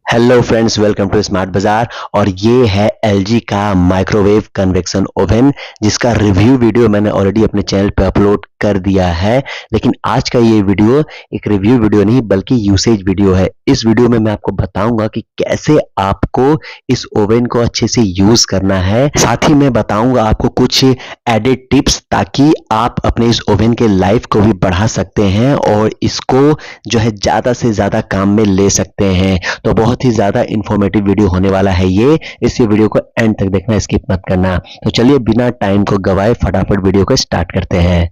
Hello friends, welcome to smart Bazaar. और ये है एलजी का माइक्रोवेव कन्वेक्शन ओवन, जिसका रिव्यू वीडियो मैंने ऑलरेडी अपने चैनल पे अपलोड कर दिया है। लेकिन आज का ये वीडियो एक रिव्यू वीडियो नहीं बल्कि यूसेज वीडियो है। इस वीडियो में मैं आपको बताऊंगा कि कैसे आपको इस ओवन को अच्छे से यूज करना है। साथ ही मैं बताऊंगा आपको कुछ एडेड टिप्स ताकि आप अपने इस ओवन के लाइफ को भी बढ़ा सकते हैं और इसको जो है ज्यादा से ज्यादा काम में ले सकते हैं। तो बहुत ही ज्यादा इंफॉर्मेटिव वीडियो होने वाला है ये। इस वीडियो को एंड तक देखना, स्किप मत करना। तो चलिए बिना टाइम को गवाए फटाफट वीडियो को स्टार्ट करते हैं।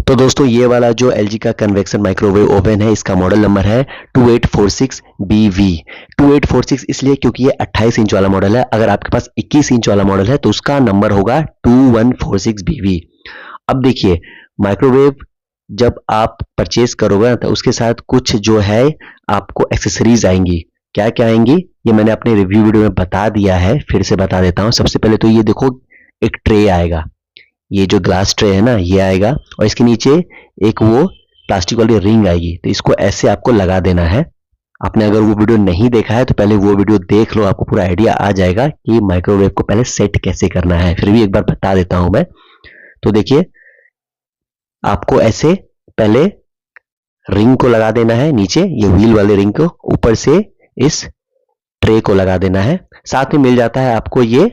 तो दोस्तों, ये वाला जो एलजी का कन्वेक्शन माइक्रोवेव ओवन है, इसका मॉडल नंबर है 2846BV। 2846 इसलिए क्योंकि ये 28 इंच वाला मॉडल है। अगर आपके पास 21 इंच वाला मॉडल है तो उसका नंबर होगा 2146BV। अब देखिए, माइक्रोवेव जब आप परचेज करोगे ना तो उसके साथ कुछ जो है आपको एक्सेसरीज आएंगी। क्या क्या आएंगी ये मैंने अपने रिव्यू वीडियो में बता दिया है, फिर से बता देता हूँ। सबसे पहले तो ये देखो, एक ट्रे आएगा। ये जो ग्लास ट्रे है ना, ये आएगा और इसके नीचे एक वो प्लास्टिक वाली रिंग आएगी। तो इसको ऐसे आपको लगा देना है। आपने अगर वो वीडियो नहीं देखा है तो पहले वो वीडियो देख लो, आपको पूरा आइडिया आ जाएगा कि माइक्रोवेव को पहले सेट कैसे करना है। फिर भी एक बार बता देता हूं मैं। तो देखिए, आपको ऐसे पहले रिंग को लगा देना है नीचे, ये व्हील वाले रिंग को, ऊपर से इस ट्रे को लगा देना है। साथ में मिल जाता है आपको ये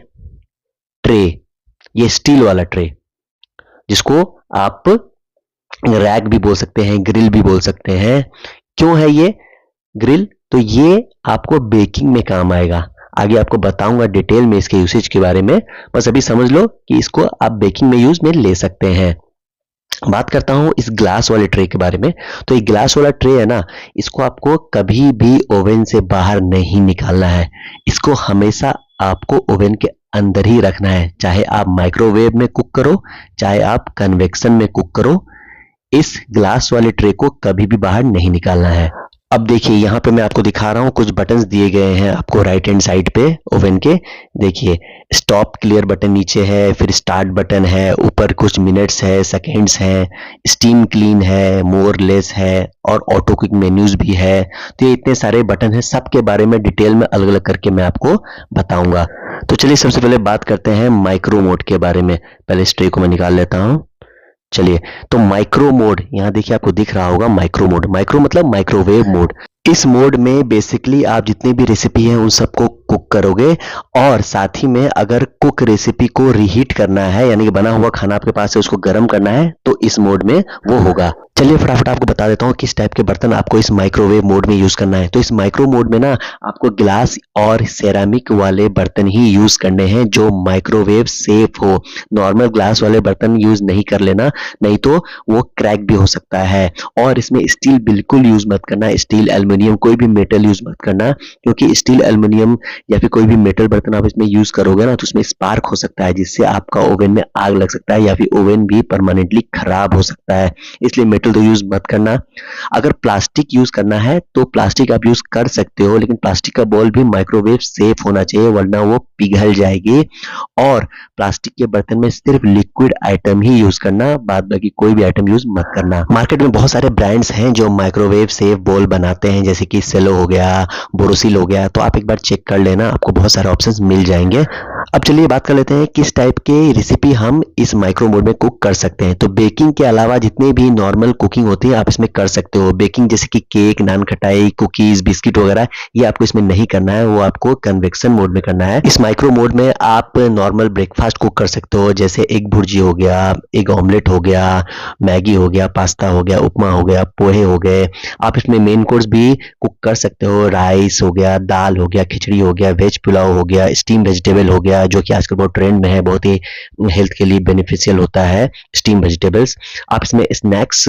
ट्रे, ये स्टील वाला ट्रे, जिसको आप रैक भी बोल सकते हैं, ग्रिल भी बोल सकते हैं। क्यों है ये ग्रिल? तो ये आपको बेकिंग में काम आएगा। आगे आपको बताऊंगा डिटेल में इसके यूसेज के बारे में। बस अभी समझ लो कि इसको आप बेकिंग में यूज में ले सकते हैं। बात करता हूं इस ग्लास वाले ट्रे के बारे में। तो ये ग्लास वाला ट्रे है ना, इसको आपको कभी भी ओवन से बाहर नहीं निकालना है। इसको हमेशा आपको ओवन के अंदर ही रखना है। चाहे आप माइक्रोवेव में कुक करो, चाहे आप कन्वेक्शन में कुक करो, इस ग्लास वाले ट्रे को कभी भी बाहर नहीं निकालना है। अब देखिए, यहाँ पे मैं आपको दिखा रहा हूँ, कुछ बटन्स दिए गए हैं आपको राइट हैंड साइड पे ओवन के। देखिए, स्टॉप क्लियर बटन नीचे है, फिर स्टार्ट बटन है, ऊपर कुछ मिनट्स है, सेकेंड्स है, स्टीम क्लीन है, मोर लेस है और ऑटो क्विक मेन्यूज भी है। तो ये इतने सारे बटन है, सबके बारे में डिटेल में अलग अलग करके मैं आपको बताऊंगा। तो चलिए सबसे पहले बात करते हैं माइक्रो मोड के बारे में। पहले इस ट्रे को मैं निकाल लेता हूँ। चलिए, तो माइक्रो मोड, यहां देखिए आपको दिख रहा होगा माइक्रो मोड। माइक्रो मतलब माइक्रोवेव मोड। इस मोड में बेसिकली आप जितनी भी रेसिपी है उन सबको कुक करोगे, और साथ ही में अगर कुक रेसिपी को रीहीट करना है, यानी कि बना हुआ खाना आपके पास है उसको गर्म करना है, तो इस मोड में वो होगा। चलिए फटाफट आपको बता देता हूँ किस टाइप के बर्तन आपको इस माइक्रोवेव मोड में यूज करना है। तो इस माइक्रो मोड में ना आपको ग्लास और सेरामिक वाले बर्तन ही यूज करने हैं जो माइक्रोवेव सेफ हो। नॉर्मल ग्लास वाले बर्तन यूज नहीं कर लेना, नहीं तो वो क्रैक भी हो सकता है। और इसमें स्टील बिल्कुल यूज मत करना, स्टील एल्युमिनियम कोई भी मेटल यूज मत करना, क्योंकि स्टील एल्युमिनियम या फिर कोई भी मेटल बर्तन आप इसमें यूज करोगे ना तो उसमें स्पार्क हो सकता है, जिससे आपका ओवन में आग लग सकता है या फिर ओवन भी परमानेंटली खराब हो सकता है। इसलिए मेटल तो यूज मत करना। अगर प्लास्टिक यूज करना है तो प्लास्टिक आप यूज कर सकते हो, लेकिन प्लास्टिक का बॉल भी माइक्रोवेव सेफ होना चाहिए, वरना वो पिघल जाएगी। और प्लास्टिक के बर्तन में सिर्फ लिक्विड आइटम ही यूज करना, बाद बाकी कोई भी आइटम यूज मत करना। मार्केट में बहुत सारे ब्रांड्स हैं जो माइक्रोवेव सेफ बॉल बनाते हैं, जैसे कि सेलो हो गया, बोरोसिल हो गया। तो आप एक बार चेक कर लेना, आपको बहुत सारे ऑप्शंस मिल जाएंगे। अब चलिए बात कर लेते हैं किस टाइप के रेसिपी हम इस माइक्रो मोड में कुक कर सकते हैं। तो बेकिंग के अलावा जितने भी नॉर्मल कुकिंग होती है आप इसमें कर सकते हो। बेकिंग जैसे कि केक, नान खटाई, कुकीज, बिस्किट वगैरह, ये आपको इसमें नहीं करना है, वो आपको कन्वेक्शन मोड में करना है। इस माइक्रो मोड में आप नॉर्मल ब्रेकफास्ट कुक कर सकते हो, जैसे एग भुर्जी हो गया, एग ऑमलेट हो गया, मैगी हो गया, पास्ता हो गया, उपमा हो गया, पोहे हो गए। आप इसमें मेन कोर्स भी कुक कर सकते हो, राइस हो गया, दाल हो गया, खिचड़ी हो गया, वेज पुलाव हो गया, स्टीम वेजिटेबल हो गया, जो कि आजकल बहुत ट्रेंड में है, बहुत ही हेल्थ के लिए बेनिफिशियल होता है स्टीम वेजिटेबल्स। आप इसमें स्नैक्स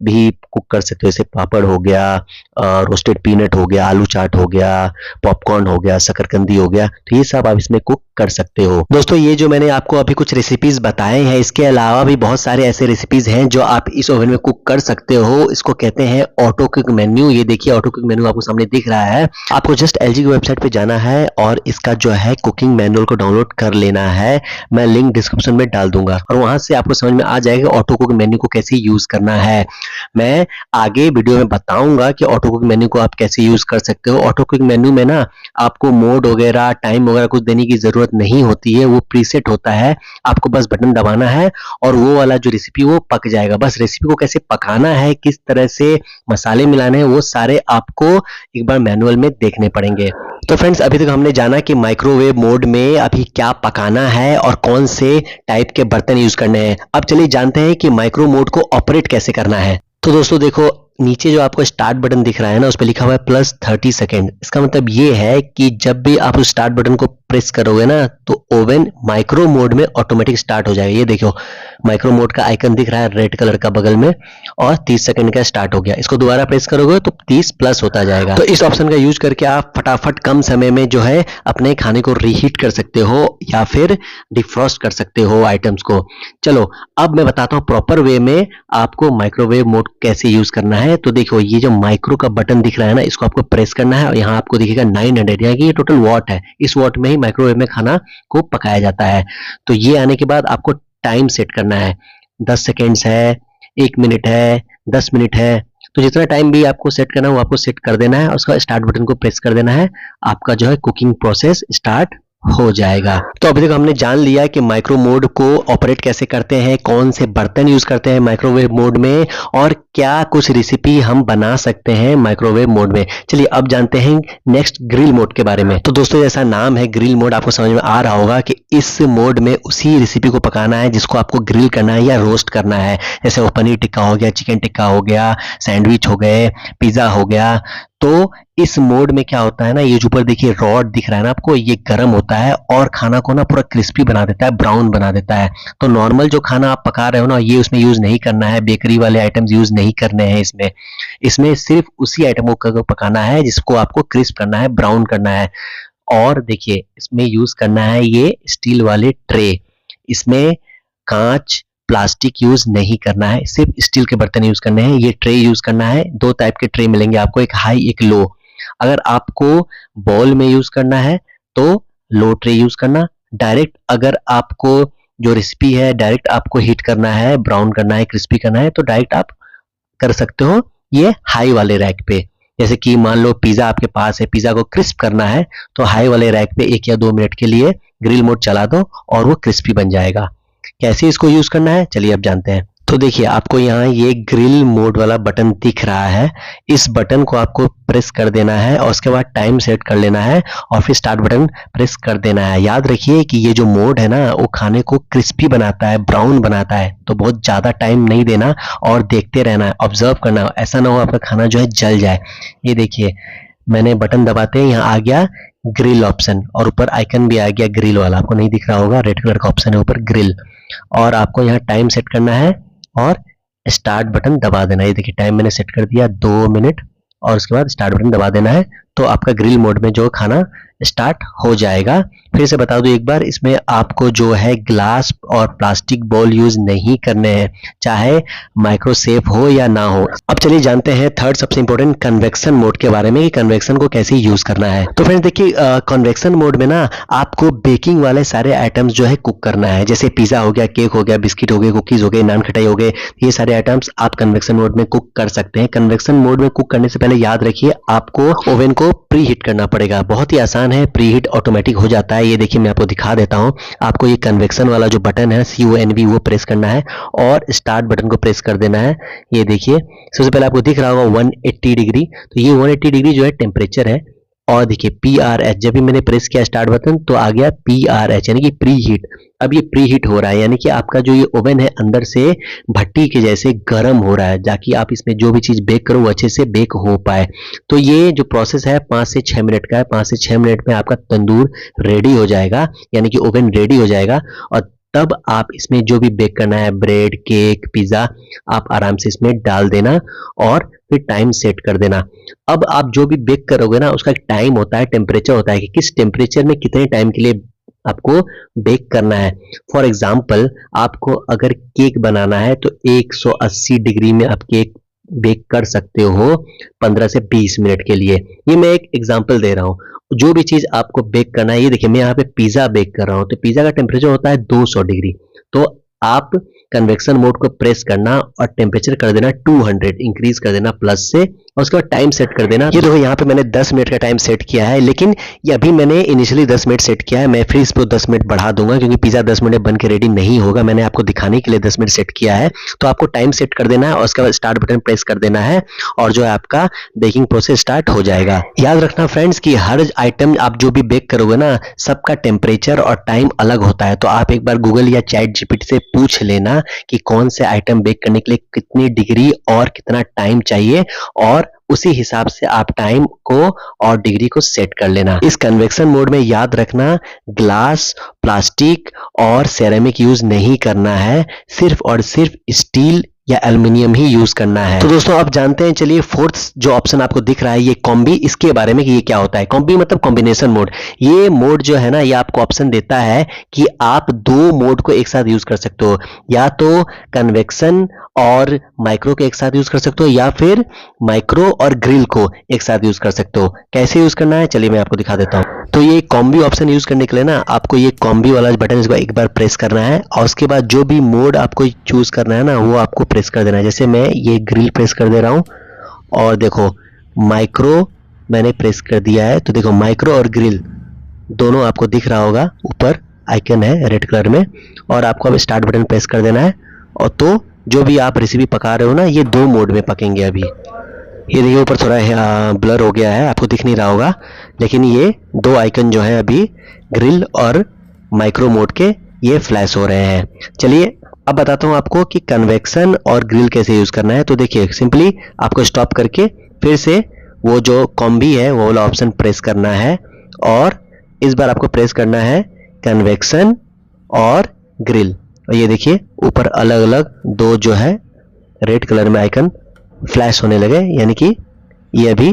भी कुक कर सकते हो, जैसे पापड़ हो गया, रोस्टेड पीनट हो गया, आलू चाट हो गया, पॉपकॉर्न हो गया, शकरकंदी हो गया। तो ये सब आप इसमें कुक कर सकते हो। दोस्तों, ये जो मैंने आपको अभी कुछ रेसिपीज बताए हैं, इसके अलावा भी बहुत सारे ऐसे रेसिपीज हैं जो आप इस ओवन में कुक कर सकते हो। इसको कहते हैं ऑटो कुक मेन्यू। ये देखिए, ऑटो कुक मेन्यू आपको सामने दिख रहा है। आपको जस्ट एलजी की वेबसाइट पे जाना है और इसका जो है कुकिंग मैनुअल को डाउनलोड कर लेना है। मैं लिंक डिस्क्रिप्शन में डाल दूंगा और वहां से आपको समझ में आ जाएगा ऑटो कुक मेन्यू को कैसे यूज करना है। मैं आगे वीडियो में बताऊंगा कि ऑटो कुक मेन्यू को आप कैसे यूज कर सकते हो। ऑटो कुक मेन्यू में ना आपको मोड वगैरह टाइम वगैरह कुछ देने की जरूरत नहीं होती है, वो प्रीसेट होता है। आपको बस बटन दबाना है और वो वाला जो रेसिपी वो पक जाएगा। बस रेसिपी को कैसे पकाना है, किस तरह से मसाले मिलाने हैं, वो सारे आपको एक बार मैनुअल में देखने पड़ेंगे। तो फ्रेंड्स, अभी तक हमने जाना कि माइक्रोवेव मोड में अभी क्या पकाना है और कौन से टाइप के बर्तन यूज करने हैं। अब चलिए जानते हैं कि माइक्रो मोड को ऑपरेट कैसे करना है। तो दोस्तों देखो, नीचे जो आपको स्टार्ट बटन दिख रहा है ना, उस पर लिखा हुआ है +30 सेकेंड। इसका मतलब ये है कि जब भी आप उस स्टार्ट बटन को प्रेस करोगे ना तो ओवन माइक्रो मोड में ऑटोमेटिक स्टार्ट हो जाएगा। ये देखो, माइक्रो मोड का आइकन दिख रहा है रेड कलर का बगल में और 30 सेकंड का स्टार्ट हो गया। इसको दोबारा प्रेस करोगे तो 30+ होता जाएगा। तो इस ऑप्शन का यूज करके आप फटाफट कम समय में जो है अपने खाने को रीहीट कर सकते हो या फिर डिफ्रॉस्ट कर सकते हो आइटम्स को। चलो अब मैं बताता हूँ प्रॉपर वे में आपको माइक्रोवेव मोड कैसे यूज करना है। तो देखो, ये जो माइक्रो का बटन दिख रहा है ना, इसको आपको प्रेस करना है और यहाँ आपको दिखेगा 900, यानी कि ये टोटल वॉट है। इस वॉट में ही माइक्रोवेव में खाना को पकाया जाता है। तो ये आने के बाद आपको टाइम सेट करना है। 10 सेकेंड्स है, 1 मिनट है, 10 मिनट है, तो जितना टाइम भी आपको सेट करना है वो आपको सेट कर देना है और उसका स्टार्ट बटन को प्रेस कर देना है। आपका जो है कुकिंग प्रोसेस स्टार्ट हो जाएगा। तो अभी तक हमने जान लिया कि माइक्रो मोड को ऑपरेट कैसे करते हैं, कौन से बर्तन यूज करते हैं माइक्रोवेव मोड में और क्या कुछ रेसिपी हम बना सकते हैं माइक्रोवेव मोड में। चलिए अब जानते हैं नेक्स्ट ग्रिल मोड के बारे में। तो दोस्तों, जैसा नाम है ग्रिल मोड, आपको समझ में आ रहा होगा कि इस मोड में उसी रेसिपी को पकाना है जिसको आपको ग्रिल करना है या रोस्ट करना है। जैसे वो पनीर टिक्का हो गया, चिकन टिक्का हो गया, सैंडविच हो गए, पिज्जा हो गया। तो इस मोड में क्या होता है ना, ये जो ऊपर देखिए रॉड दिख रहा है ना आपको, ये गर्म होता है और खाना को ना पूरा क्रिस्पी बना देता है, ब्राउन बना देता है। तो नॉर्मल जो खाना आप पका रहे हो ना, ये उसमें यूज नहीं करना है, बेकरी वाले आइटम्स यूज नहीं करने हैं इसमें। इसमें सिर्फ उसी आइटम को पकाना है जिसको आपको क्रिस्प करना है, ब्राउन करना है। और देखिए, इसमें यूज करना है ये स्टील वाले ट्रे। इसमें कांच प्लास्टिक यूज नहीं करना है, सिर्फ स्टील के बर्तन यूज करने हैं। ये ट्रे यूज करना है। 2 टाइप के ट्रे मिलेंगे आपको, एक हाई एक लो। अगर आपको बॉल में यूज करना है तो लो ट्रे यूज करना। डायरेक्ट अगर आपको जो रेसिपी है डायरेक्ट आपको हीट करना है, ब्राउन करना है, क्रिस्पी करना है, तो डायरेक्ट आप कर सकते हो ये हाई वाले रैक पे। जैसे कि मान लो पिज्जा आपके पास है, पिज्जा को क्रिस्प करना है तो हाई वाले रैक पे 1 या 2 मिनट के लिए ग्रिल मोड चला दो और वो क्रिस्पी बन जाएगा। कैसे इसको यूज करना है चलिए अब जानते हैं। तो देखिए, आपको यहाँ ये ग्रिल मोड वाला बटन दिख रहा है। इस बटन को आपको प्रेस कर देना है और उसके बाद टाइम सेट कर लेना है और फिर स्टार्ट बटन प्रेस कर देना है। याद रखिए कि ये जो मोड है ना, वो खाने को क्रिस्पी बनाता है, ब्राउन बनाता है। तो बहुत ज्यादा टाइम नहीं देना और देखते रहना है, ऑब्जर्व करना है, ऐसा ना हो आपका खाना जो है जल जाए। ये देखिए, मैंने बटन दबाते हैं, यहाँ आ गया ग्रिल ऑप्शन और ऊपर आइकन भी आ गया ग्रिल वाला। आपको नहीं दिख रहा होगा, रेड कलर का ऑप्शन है ऊपर ग्रिल। और आपको यहाँ टाइम सेट करना है और स्टार्ट बटन दबा देना है। ये देखिए, टाइम मैंने सेट कर दिया 2 मिनट और उसके बाद स्टार्ट बटन दबा देना है तो आपका ग्रिल मोड में जो खाना स्टार्ट हो जाएगा। फिर से बता दूं एक बार, इसमें आपको जो है ग्लास और प्लास्टिक बॉल यूज नहीं करने हैं, चाहे माइक्रो सेफ हो या ना हो। अब चलिए जानते हैं थर्ड सबसे इंपॉर्टेंट कन्वेक्शन मोड के बारे में कि कन्वेक्शन को कैसे यूज करना है। तो फ्रेंड्स देखिए, कन्वेक्शन मोड में ना आपको बेकिंग वाले सारे आइटम्स जो है कुक करना है। जैसे पिज्जा हो गया, केक हो गया, बिस्किट हो गए, कुकीज हो गए, नान खटाई हो गए, ये सारे आइटम्स आप कन्वेक्शन मोड में कुक कर सकते हैं। कन्वेक्शन मोड में कुक करने से पहले याद रखिए आपको ओवन को प्री हीट करना पड़ेगा। बहुत ही आसान है, प्री हीट ऑटोमेटिक हो जाता है। ये देखिए, मैं आपको दिखा देता हूं। आपको ये कन्वेक्शन वाला जो बटन है CONV वो प्रेस करना है और स्टार्ट बटन को प्रेस कर देना है। ये देखिए, सबसे पहले आपको दिख रहा होगा 180 डिग्री। तो ये 180 डिग्री जो है टेम्परेचर है। और देखिए PRH, जब भी मैंने प्रेस किया स्टार्ट बटन तो आ गया PRH यानी कि प्री हीट। अब ये प्री हीट हो रहा है, यानी कि आपका जो ये ओवन है अंदर से भट्टी के जैसे गर्म हो रहा है, ताकि आप इसमें जो भी चीज बेक करो वो अच्छे से बेक हो पाए। तो ये जो प्रोसेस है 5 से 6 मिनट का है। 5 से 6 मिनट में आपका तंदूर रेडी हो जाएगा, यानी कि ओवन रेडी हो जाएगा। और तब आप इसमें जो भी बेक करना है, ब्रेड, केक, पिज्जा, आप आराम से इसमें डाल देना और फिर टाइम सेट कर देना। अब आप जो भी बेक करोगे ना, उसका एक टाइम होता है, टेम्परेचर होता है कि किस टेम्परेचर में कितने टाइम के लिए आपको बेक करना है। फॉर एग्जाम्पल, आपको अगर केक बनाना है तो 180 डिग्री में आप केक बेक कर सकते हो 15 से 20 मिनट के लिए। ये मैं एक एग्जांपल दे रहा हूँ। जो भी चीज आपको बेक करना है, ये देखिए मैं यहाँ पे पिज्जा बेक कर रहा हूँ, तो पिज्जा का टेम्परेचर होता है 200 डिग्री। तो आप कन्वेक्शन मोड को प्रेस करना और टेम्परेचर कर देना 200, इंक्रीज कर देना प्लस से, और उसके बाद टाइम सेट कर देना। ये देखो यहाँ पे मैंने 10 मिनट का टाइम सेट किया है, लेकिन ये अभी मैंने इनिशियली 10 मिनट सेट किया है, मैं फिर इसको 10 मिनट बढ़ा दूंगा क्योंकि पिज्जा 10 मिनट में बन के रेडी नहीं होगा। मैंने आपको दिखाने के लिए 10 मिनट सेट किया है। तो आपको टाइम सेट कर देना है और उसके बाद स्टार्ट बटन प्रेस कर देना है और जो है आपका बेकिंग प्रोसेस स्टार्ट हो जाएगा। याद रखना फ्रेंड्स कि हर आइटम आप जो भी बेक करोगे ना, सबका टेम्परेचर और टाइम अलग होता है। तो आप एक बार गूगल या चैट जीपीटी से पूछ लेना कि कौन से आइटम बेक करने के लिए कितनी डिग्री और कितना टाइम चाहिए, और उसी हिसाब से आप टाइम को और डिग्री को सेट कर लेना। इस कन्वेक्शन मोड में याद रखना ग्लास, प्लास्टिक और सेरेमिक यूज नहीं करना है, सिर्फ और सिर्फ स्टील या एल्युमिनियम ही यूज करना है। तो दोस्तों आप जानते हैं, चलिए फोर्थ जो ऑप्शन आपको दिख रहा है ये कॉम्बी, इसके बारे में कि ये क्या होता है। कॉम्बी मतलब कॉम्बिनेशन मोड। ये मोड जो है ना, ये आपको ऑप्शन देता है कि आप दो मोड को एक साथ यूज कर सकते हो, या तो कन्वेक्शन और माइक्रो को एक साथ यूज कर सकते हो, या फिर माइक्रो और ग्रिल को एक साथ यूज कर सकते हो। कैसे यूज करना है चलिए मैं आपको दिखा देता हूँ। तो ये कॉम्बी ऑप्शन यूज करने के लिए ना, आपको ये कॉम्बी वाला बटन इसको एक बार प्रेस करना है और उसके बाद जो भी मोड आपको चूज करना है ना, वो आपको प्रेस कर देना है। जैसे मैं ये ग्रिल प्रेस कर दे रहा हूँ और देखो माइक्रो मैंने प्रेस कर दिया है। तो देखो माइक्रो और ग्रिल दोनों आपको दिख रहा होगा, ऊपर आइकन है रेड कलर में, और आपको अब स्टार्ट बटन प्रेस कर देना है। और तो जो भी आप रेसिपी पका रहे हो ना, ये दो मोड में पकेंगे अभी। ये देखिए ऊपर थोड़ा ब्लर हो गया है, आपको दिख नहीं रहा होगा, लेकिन ये दो आइकन जो है अभी ग्रिल और माइक्रो मोड के ये फ्लैश हो रहे हैं। चलिए अब बताता हूँ आपको कि कन्वेक्शन और ग्रिल कैसे यूज करना है। तो देखिए सिंपली आपको स्टॉप करके फिर से वो जो कॉम्बी है वो वाला ऑप्शन प्रेस करना है, और इस बार आपको प्रेस करना है कन्वेक्शन और ग्रिल। और ये देखिए ऊपर अलग अलग दो जो है रेड कलर में आइकन फ्लैश होने लगे, यानी कि ये अभी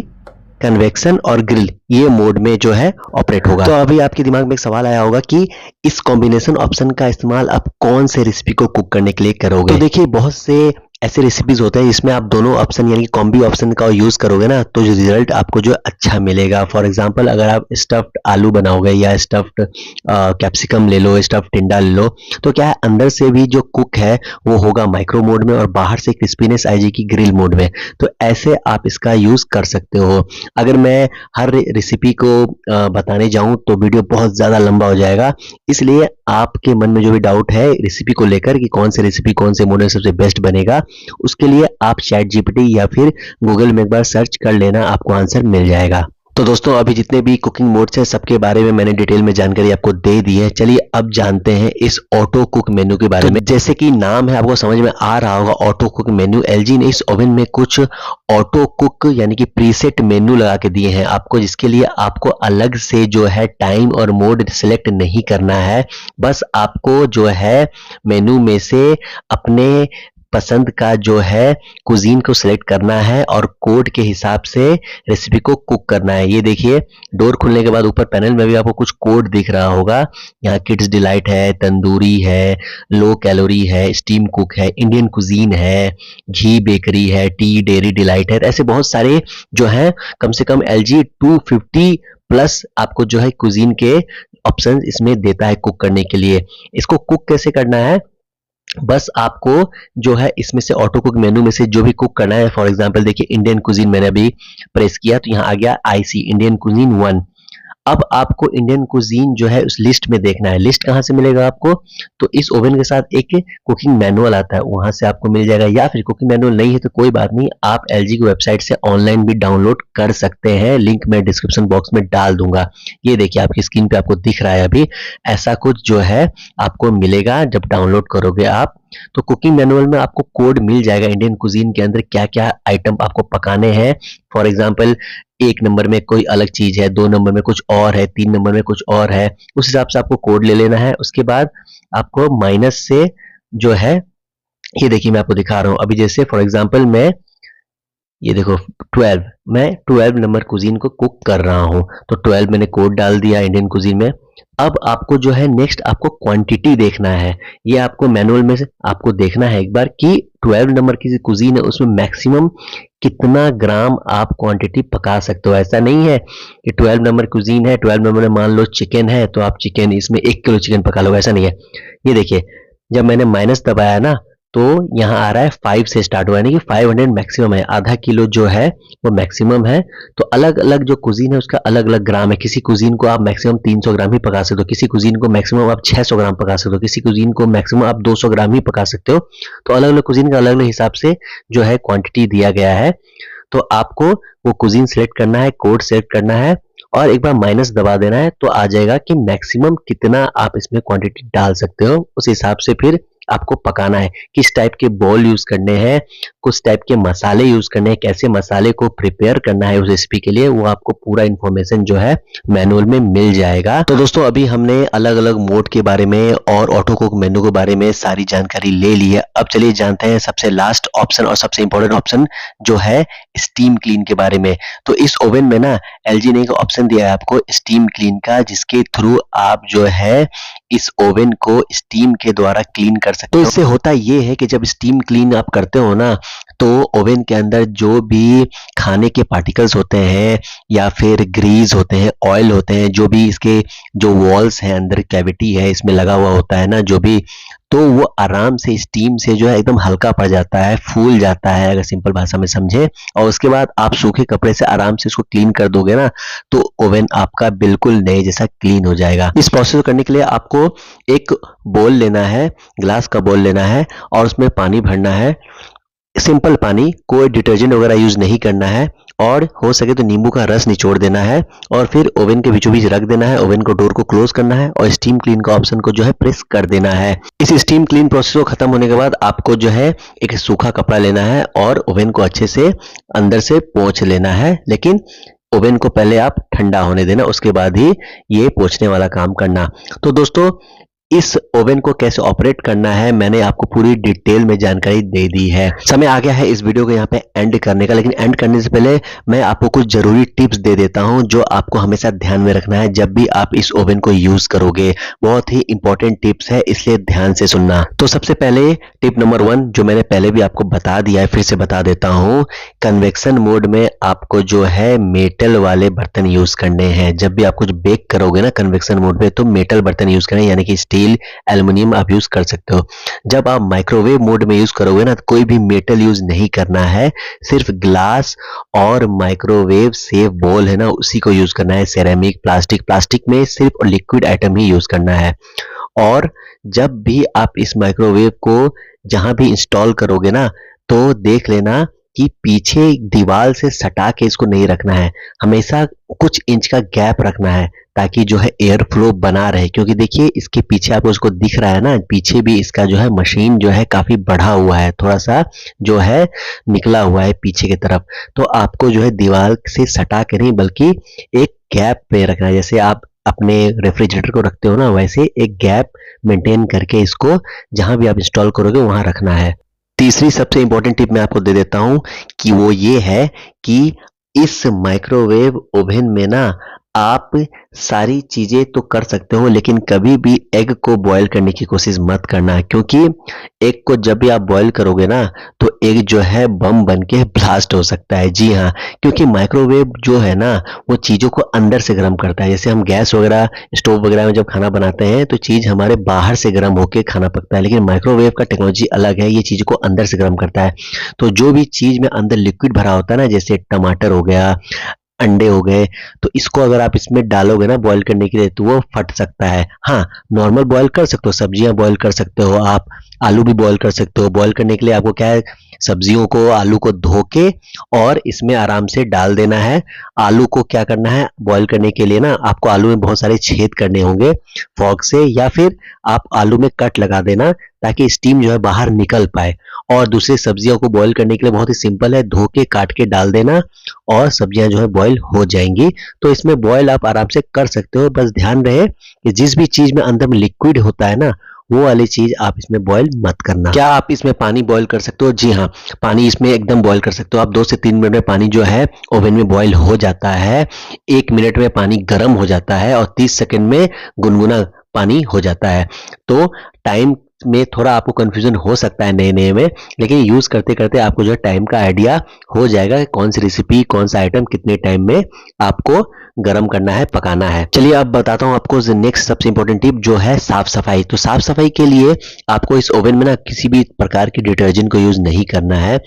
कन्वेक्शन और ग्रिल ये मोड में जो है ऑपरेट होगा। तो अभी आपके दिमाग में एक सवाल आया होगा कि इस कॉम्बिनेशन ऑप्शन का इस्तेमाल आप कौन से रेसिपी को कुक करने के लिए करोगे। तो देखिए बहुत से ऐसे रेसिपीज होते हैं जिसमें आप दोनों ऑप्शन यानी कि कॉम्बी ऑप्शन का यूज करोगे ना, तो जो रिजल्ट आपको जो अच्छा मिलेगा। फॉर एग्जांपल अगर आप स्टफ्ड आलू बनाओगे या स्टफ्ड कैप्सिकम ले लो, स्टफ्ड टिंडा ले लो, तो क्या है अंदर से भी जो कुक है वो होगा माइक्रो मोड में और बाहर से क्रिस्पीनेस आएगी ग्रिल मोड में। तो ऐसे आप इसका यूज कर सकते हो। अगर मैं हर रेसिपी को बताने जाऊं तो वीडियो बहुत ज्यादा लंबा हो जाएगा, इसलिए आपके मन में जो भी डाउट है रेसिपी को लेकर कि कौन से रेसिपी कौन से मोड में सबसे बेस्ट बनेगा, उसके लिए आप चैट जीपीटी या फिर गूगल में एक बार सर्च कर लेना, आपको आंसर मिल जाएगा। तो दोस्तों अभी जितने भी कुकिंग मोड्स हैं सबके बारे में मैंने डिटेल में जानकारी आपको दे दी है। चलिए अब जानते हैं इस ऑटो कुक मेन्यू के बारे में। जैसे कि नाम है आपको समझ में आ रहा होगा ऑटो कुक मेन्यू, एलजी ने इस ओवन में कुछ ऑटो कुक यानी कि प्रीसेट मेन्यू लगा के दिए हैं आपको, जिसके लिए आपको अलग से जो है टाइम और मोड सिलेक्ट नहीं करना है। बस आपको जो है मेन्यू में से अपने पसंद का जो है कुजीन को सिलेक्ट करना है और कोड के हिसाब से रेसिपी को कुक करना है। ये देखिए डोर खुलने के बाद ऊपर पैनल में भी आपको कुछ कोड दिख रहा होगा। यहाँ किड्स डिलाइट है, तंदूरी है, लो कैलोरी है, स्टीम कुक है, इंडियन कुजीन है, घी बेकरी है, टी डेयरी डिलाइट है। ऐसे बहुत सारे जो है कम से कम LG 250 प्लस आपको जो है कुजीन के ऑप्शन इसमें देता है कुक करने के लिए। इसको कुक कैसे करना है, बस आपको जो है इसमें से ऑटो कुक मेनू में से जो भी कुक करना है। फॉर एग्जांपल देखिए इंडियन कुजीन मैंने अभी प्रेस किया तो यहाँ आ गया IC इंडियन कुजीन 1। अब आपको इंडियन कुजीन जो है उस लिस्ट में देखना है। लिस्ट कहाँ से मिलेगा आपको, तो इस ओवन के साथ एक कुकिंग मैनुअल आता है, वहां से आपको मिल जाएगा। या फिर कुकिंग मैनुअल नहीं है तो कोई बात नहीं, आप LG की वेबसाइट से ऑनलाइन भी डाउनलोड कर सकते हैं, लिंक मैं डिस्क्रिप्शन बॉक्स में डाल दूंगा। ये देखिए आपकी स्क्रीन पे आपको दिख रहा है अभी, ऐसा कुछ जो है आपको मिलेगा जब डाउनलोड करोगे आप। तो कुकिंग मैनुअल में आपको कोड मिल जाएगा इंडियन कुजीन के अंदर क्या क्या आइटम आपको पकाने हैं। फॉर एग्जांपल 1 नंबर में कोई अलग चीज है, 2 नंबर में कुछ और है, 3 नंबर में कुछ और है, उस हिसाब से आपको कोड ले लेना है। उसके बाद आपको माइनस से जो है ये देखिए मैं आपको दिखा रहा हूं अभी, जैसे फॉर एग्जांपल मैं ये देखो 12 मैं 12 नंबर कुजीन को कुक कर रहा हूं, तो 12 मैंने कोड डाल दिया इंडियन कुजीन में। अब आपको जो है नेक्स्ट आपको क्वांटिटी देखना है। ये आपको मैनुअल में से आपको देखना है एक बार कि 12 नंबर की जो कुजीन है उसमें मैक्सिमम कितना ग्राम आप क्वांटिटी पका सकते हो। ऐसा नहीं है कि 12 नंबर कुजीन है, 12 नंबर में मान लो चिकन है तो आप चिकन इसमें 1 किलो चिकन पका लो, ऐसा नहीं है। ये देखिए जब मैंने माइनस दबाया ना तो यहाँ आ रहा है 5 से स्टार्ट हुआ, यानी कि 500 मैक्सिमम है, आधा किलो जो है वो मैक्सिमम है। तो अलग अलग जो कुजीन है उसका अलग अलग ग्राम है। किसी कुजीन को आप मैक्सिमम 300 ग्राम ही पका सकते हो, किसी कुजीन को मैक्सिमम आप 600 ग्राम पका सकते हो, किसी कुजीन को मैक्सिमम आप 200 ग्राम ही पका सकते हो। तो अलग अलग कुजीन का अलग अलग हिसाब से जो है क्वांटिटी दिया गया है। तो आपको वो कुजीन सेलेक्ट करना है, कोड सेलेक्ट करना है और एक बार माइनस दबा देना है तो आ जाएगा कि मैक्सिमम कितना आप इसमें क्वांटिटी डाल सकते हो। उस हिसाब से फिर आपको पकाना है, किस टाइप के बॉल यूज करने हैं, कुछ टाइप के मसाले यूज करने हैं, कैसे मसाले को प्रिपेयर करना है उस रेसिपी के लिए, वो आपको पूरा इंफॉर्मेशन जो है मैनुअल में मिल जाएगा। तो दोस्तों अभी हमने अलग अलग मोड के बारे में और ऑटो कुक मेनू के बारे में सारी जानकारी ले ली है। अब चलिए जानते हैं सबसे लास्ट ऑप्शन और सबसे इंपॉर्टेंट ऑप्शन जो है स्टीम क्लीन के बारे में। तो इस ओवन में ना एलजी ने एक ऑप्शन दिया है आपको स्टीम क्लीन का, जिसके थ्रू आप जो है इस ओवन को स्टीम के द्वारा क्लीन कर सकते हो। तो इससे होता ये है कि जब स्टीम क्लीन आप करते हो ना तो ओवन के अंदर जो भी खाने के पार्टिकल्स होते हैं या फिर ग्रीस होते हैं, ऑयल होते हैं, जो भी इसके जो वॉल्स हैं, अंदर कैविटी है इसमें लगा हुआ होता है ना जो भी, तो वो आराम से स्टीम से जो है एकदम हल्का पड़ जाता है, फूल जाता है अगर सिंपल भाषा में समझे। और उसके बाद आप सूखे कपड़े से आराम से इसको क्लीन कर दोगे ना तो ओवन आपका बिल्कुल नए जैसा क्लीन हो जाएगा। इस प्रोसेस को करने के लिए आपको एक बोल लेना है, ग्लास का बोल लेना है और उसमें पानी भरना है, सिंपल पानी, कोई डिटर्जेंट वगैरह यूज नहीं करना है और हो सके तो नींबू का रस निचोड़ देना है और फिर ओवन के बीचों बीच रख देना है, ओवन को डोर को क्लोज करना है और स्टीम क्लीन का ऑप्शन को जो है प्रेस कर देना है। इस स्टीम क्लीन प्रोसेस को खत्म होने के बाद आपको जो है एक सूखा कपड़ा लेना है और ओवन को अच्छे से अंदर से पोंछ लेना है, लेकिन ओवन को पहले आप ठंडा होने देना, उसके बाद ही ये पोंछने वाला काम करना। तो दोस्तों इस ओवन को कैसे ऑपरेट करना है मैंने आपको पूरी डिटेल में जानकारी दे दी है। समय आ गया है इस वीडियो को यहाँ पे एंड करने का, लेकिन एंड करने से पहले मैं आपको कुछ जरूरी टिप्स दे देता हूँ जो आपको हमेशा ध्यान में रखना है जब भी आप इस ओवन को यूज करोगे। बहुत ही इंपॉर्टेंट टिप्स है, इसलिए ध्यान से सुनना। तो सबसे पहले टिप नंबर 1 जो मैंने पहले भी आपको बता दिया है, फिर से बता देता हूँ, कन्वेक्शन मोड में आपको जो है मेटल वाले बर्तन यूज करने हैं। जब भी आप कुछ बेक करोगे ना कन्वेक्शन मोड में तो मेटल बर्तन यूज करें, यानी कि स्टील, एल्युमिनियम आप यूज कर सकते हो। जब आप माइक्रोवेव मोड में यूज करोगे ना तो कोई भी मेटल यूज नहीं करना है, सिर्फ ग्लास और माइक्रोवेव सेफ बोल है ना उसी को यूज करना है। सेरेमिक, प्लास्टिक में सिर्फ लिक्विड आइटम ही यूज करना है। और जब भी आप इस माइक्रोवेव को जहां भी इंस्टॉल करोगे ना तो देख लेना कि पीछे दीवार से सटा के इसको नहीं रखना है, हमेशा कुछ इंच का गैप रखना है ताकि जो है एयर फ्लो बना रहे। क्योंकि देखिए इसके पीछे आपको उसको दिख रहा है ना, पीछे भी इसका जो है मशीन जो है काफी बढ़ा हुआ है, थोड़ा सा जो है निकला हुआ है पीछे की तरफ। तो आपको जो है दीवार से सटा के नहीं बल्कि एक गैप पे रखना है, जैसे आप अपने रेफ्रिजरेटर को रखते हो ना वैसे एक गैप मेंटेन करके इसको जहां भी आप इंस्टॉल करोगे वहां रखना है। तीसरी सबसे इंपॉर्टेंट टिप मैं आपको दे देता हूं कि वो ये है कि इस माइक्रोवेव ओवन में ना आप सारी चीजें तो कर सकते हो लेकिन कभी भी एग को बॉईल करने की कोशिश मत करना, क्योंकि एग को जब भी आप बॉईल करोगे ना तो एग जो है बम बन के ब्लास्ट हो सकता है। जी हाँ, क्योंकि माइक्रोवेव जो है ना वो चीजों को अंदर से गर्म करता है। जैसे हम गैस वगैरह, स्टोव वगैरह में जब खाना बनाते हैं तो चीज हमारे बाहर से गर्म होकर खाना पकता है, लेकिन माइक्रोवेव का टेक्नोलॉजी अलग है, ये चीज को अंदर से गर्म करता है। तो जो भी चीज में अंदर लिक्विड भरा होता है ना, जैसे टमाटर हो गया, अंडे हो गए, तो इसको अगर आप इसमें डालोगे ना बॉईल करने के लिए तो वो फट सकता है। हाँ, नॉर्मल बॉईल कर सकते हो, सब्जियां बॉईल कर सकते हो, आप आलू भी बॉईल कर सकते हो। बॉईल करने के लिए आपको क्या है, सब्जियों को, आलू को धो के और इसमें आराम से डाल देना है। आलू को क्या करना है बॉईल करने के लिए ना, आपको आलू में बहुत सारे छेद करने होंगे फॉर्क से, या फिर आप आलू में कट लगा देना ताकि स्टीम जो है बाहर निकल पाए। और दूसरी सब्जियों को बॉईल करने के लिए बहुत ही सिंपल है, धो के काट के डाल देना और सब्जियां जो है बॉईल हो जाएंगी। तो इसमें बॉईल आप आराम से कर सकते हो, बस ध्यान रहे कि जिस भी चीज में अंदर में लिक्विड होता है ना वो वाली चीज आप इसमें बॉयल मत करना। क्या आप इसमें पानी बॉयल कर सकते हो? जी हाँ, पानी इसमें एकदम बॉयल कर सकते हो आप। 2 से 3 मिनट में पानी जो है ओवन में बॉयल हो जाता है। 1 मिनट में पानी गर्म हो जाता है और 30 सेकंड में गुनगुना पानी हो जाता है। तो टाइम में थोड़ा आपको कंफ्यूजन हो सकता है नए-नए में, लेकिन यूज करते-करते आपको जो है टाइम का आइडिया हो जाएगा कि कौन सी रेसिपी, कौन सा आइटम कितने टाइम में आपको गरम करना है, पकाना है। चलिए अब बताता हूँ आपको नेक्स्ट सबसे इंपॉर्टेंट टिप जो है साफ सफाई। तो साफ सफाई के लिए आपको इस ओवन में ना किसी भी प्रकार की डिटर्जेंट को यूज नहीं करना है।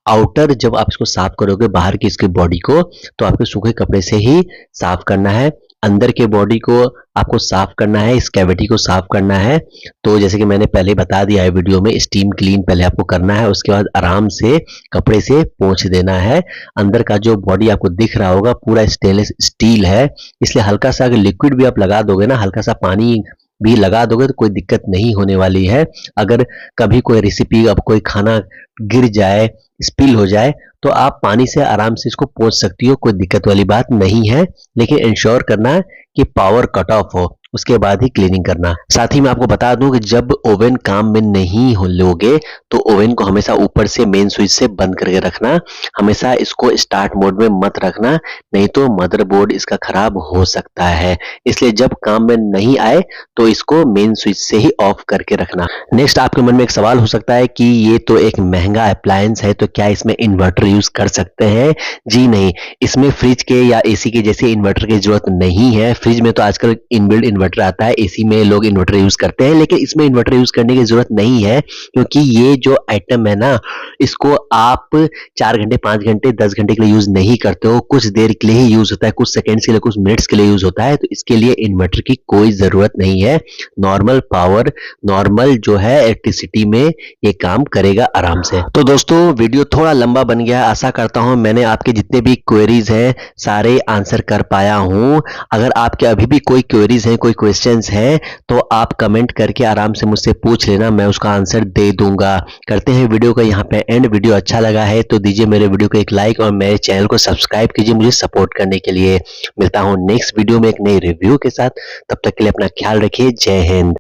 आउटर जब आप इसको साफ करोगे, बाहर की इसकी बॉडी को, तो आपको सूखे कपड़े से ही साफ करना है। अंदर के बॉडी को आपको साफ करना है, इस कैविटी को साफ करना है। तो जैसे कि मैंने पहले बता दिया है वीडियो में, स्टीम क्लीन पहले आपको करना है, उसके बाद आराम से कपड़े से पोंछ देना है। अंदर का जो बॉडी आपको दिख रहा होगा पूरा स्टेनलेस स्टील है, इसलिए हल्का सा अगर लिक्विड भी आप लगा दोगे ना, हल्का सा पानी भी लगा दोगे तो कोई दिक्कत नहीं होने वाली है। अगर कभी कोई रेसिपी, अब कोई खाना गिर जाए, स्पिल हो जाए, तो आप पानी से आराम से इसको पोंछ सकती हो, कोई दिक्कत वाली बात नहीं है। लेकिन इंश्योर करना कि पावर कट ऑफ हो, उसके बाद ही क्लीनिंग करना। साथ ही मैं आपको बता दूं कि जब ओवन काम में नहीं हो लोगे तो ओवन को हमेशा ऊपर से मेन स्विच से बंद करके रखना। हमेशा इसको स्टार्ट मोड में मत रखना, नहीं तो मदरबोर्ड इसका खराब हो सकता है। इसलिए जब काम में नहीं आए तो इसको मेन स्विच से ही ऑफ करके रखना। नेक्स्ट आपके मन में एक सवाल हो सकता है कि ये तो एक महंगा अप्लायंस है, तो क्या इसमें इन्वर्टर यूज कर सकते हैं? जी नहीं, इसमें फ्रिज के या एसी के जैसे इन्वर्टर की जरूरत नहीं है। फ्रिज में तो आजकल इनबिल्ट इन्वर्टर आता है, एसी में लोग इन्वर्टर यूज करते हैं, लेकिन इसमें इन्वर्टर यूज करने की जरूरत नहीं है, क्योंकि ये जो आइटम है ना, इसको आप 4 घंटे, 5 घंटे, 10 घंटे के लिए यूज नहीं करते हो, कुछ देर के लिए ही यूज होता है, कुछ सेकंड्स के लिए, कुछ मिनट्स के लिए यूज होता है। तो इसके लिए इन्वर्टर की कोई जरूरत नहीं है। नॉर्मल पावर, नॉर्मल जो है इलेक्ट्रिसिटी में ये काम करेगा आराम से। तो दोस्तों वीडियो थोड़ा लंबा बन गया, आशा करता हूं मैंने आपके जितने भी क्वेरीज हैं सारे आंसर कर पाया हूं। अगर आपके अभी भी कोई क्वेरीज हैं, कोई क्वेश्चंस हैं, तो आप कमेंट करके आराम से मुझसे पूछ लेना, मैं उसका आंसर दे दूंगा। करते हैं वीडियो का यहाँ पे एंड। वीडियो अच्छा लगा है तो दीजिए मेरे वीडियो को एक लाइक और मेरे चैनल को सब्सक्राइब कीजिए मुझे सपोर्ट करने के लिए। मिलता हूं नेक्स्ट वीडियो में एक नई रिव्यू के साथ, तब तक के लिए अपना ख्याल रखिए। जय हिंद।